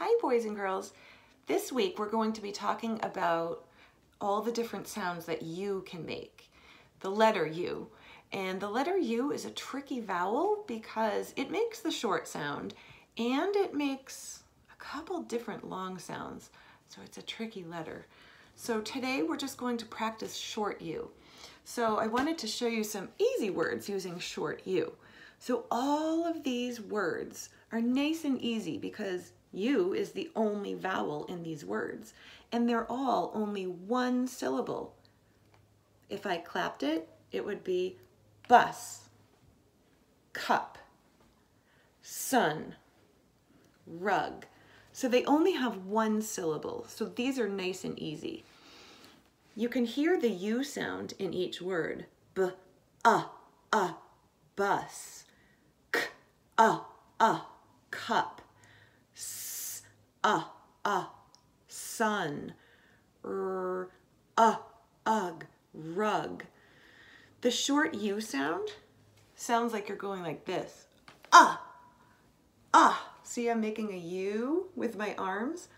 Hi boys and girls. This week we're going to be talking about all the different sounds that you can make. The letter U. And the letter U is a tricky vowel because it makes the short sound and it makes a couple different long sounds. So it's a tricky letter. So today we're just going to practice short U. So I wanted to show you some easy words using short U. So all of these words are nice and easy because U is the only vowel in these words, and they're all only one syllable. If I clapped it, it would be bus, cup, sun, rug. So they only have one syllable, so these are nice and easy. You can hear the U sound in each word. B, bus, k, cup, s, sun, r, ugh, rug. The short U sound sounds like you're going like this. See, I'm making a U with my arms.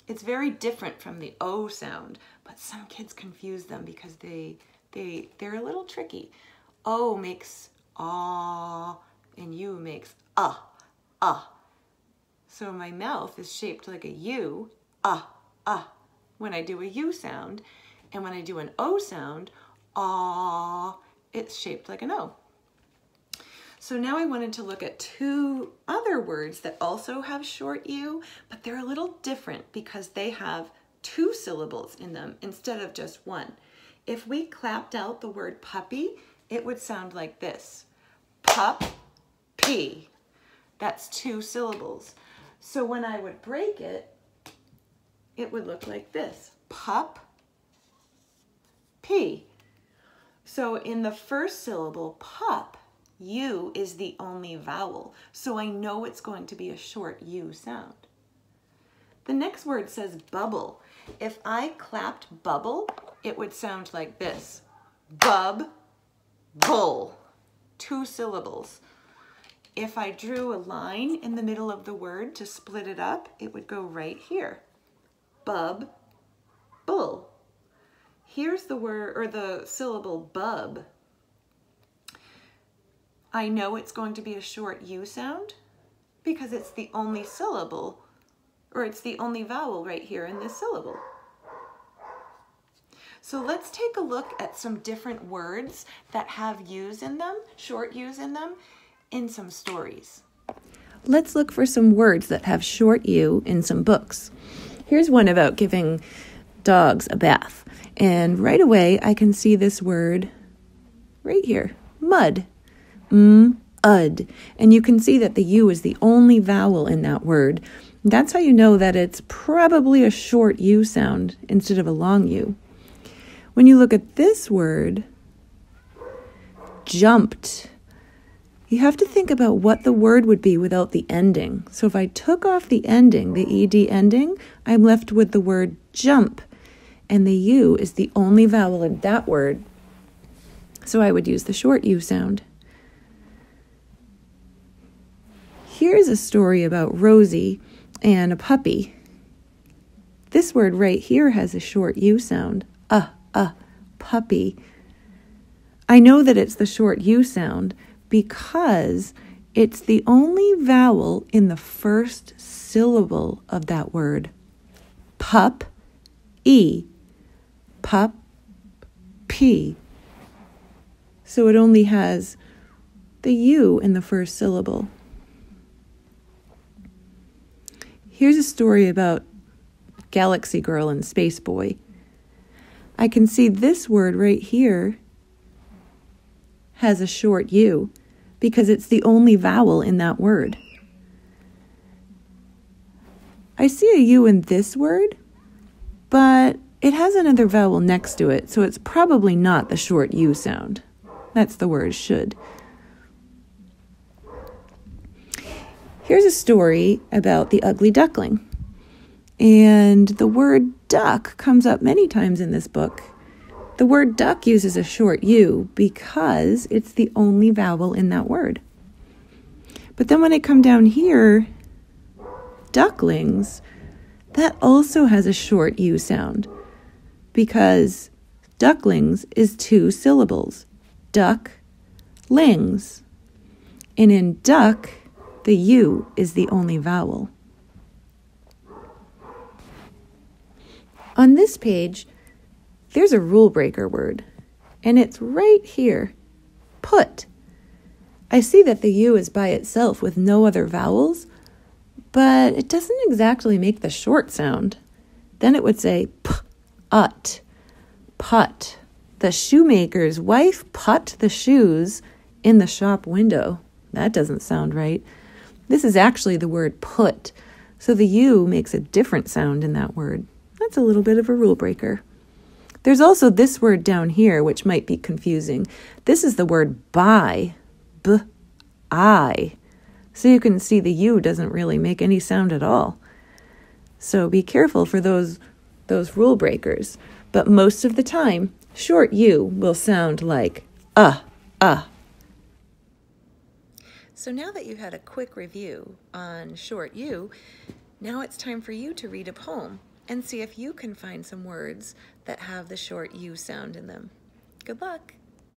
It's very different from the O sound, but some kids confuse them because they're a little tricky. O makes ah, and U makes So my mouth is shaped like a U, when I do a U sound, and when I do an O sound, it's shaped like an O. So now I wanted to look at two other words that also have short U, but they're a little different because they have two syllables in them instead of just one. If we clapped out the word puppy, it would sound like this. Pup-pee. That's two syllables. So when I would break it, it would look like this. Pup-pee. So in the first syllable, pup, U is the only vowel, so I know it's going to be a short U sound. The next word says bubble. If I clapped bubble, it would sound like this. Bub, bull. Two syllables. If I drew a line in the middle of the word to split it up, it would go right here. Bub, bull. Here's the word, or the syllable bub. I know it's going to be a short U sound because it's the only syllable, or it's the only vowel right here in this syllable. So let's take a look at some different words that have U's in them, short U's in them, in some stories. Let's look for some words that have short U in some books. Here's one about giving dogs a bath. And right away, I can see this word right here, mud. Ud. And you can see that the U is the only vowel in that word. That's how you know that it's probably a short U sound instead of a long U. When you look at this word, jumped, you have to think about what the word would be without the ending. So if I took off the ending, the ED ending, I'm left with the word jump. And the U is the only vowel in that word. So I would use the short U sound. Here's a story about Rosie and a puppy. This word right here has a short U sound. Puppy. I know that it's the short U sound because it's the only vowel in the first syllable of that word. Pup-e. Pup-pee. So it only has the U in the first syllable. Here's a story about Galaxy Girl and Space Boy. I can see this word right here has a short U because it's the only vowel in that word. I see a U in this word, but it has another vowel next to it, so it's probably not the short U sound. That's the word should. Here's a story about the ugly duckling. And the word duck comes up many times in this book. The word duck uses a short U because it's the only vowel in that word. But then when I come down here, ducklings, that also has a short U sound because ducklings is 2 syllables. Duck, lings. And in duck, the U is the only vowel. On this page, there's a rule breaker word, and it's right here, put. I see that the U is by itself with no other vowels, but it doesn't exactly make the short sound. Then it would say p-ut, put. The shoemaker's wife put the shoes in the shop window. That doesn't sound right. This is actually the word put, so the U makes a different sound in that word. That's a little bit of a rule breaker. There's also this word down here, which might be confusing. This is the word buy, b-I. So you can see the U doesn't really make any sound at all. So be careful for those rule breakers. But most of the time, short U will sound like So now that you've had a quick review on short U, now it's time for you to read a poem and see if you can find some words that have the short U sound in them. Good luck.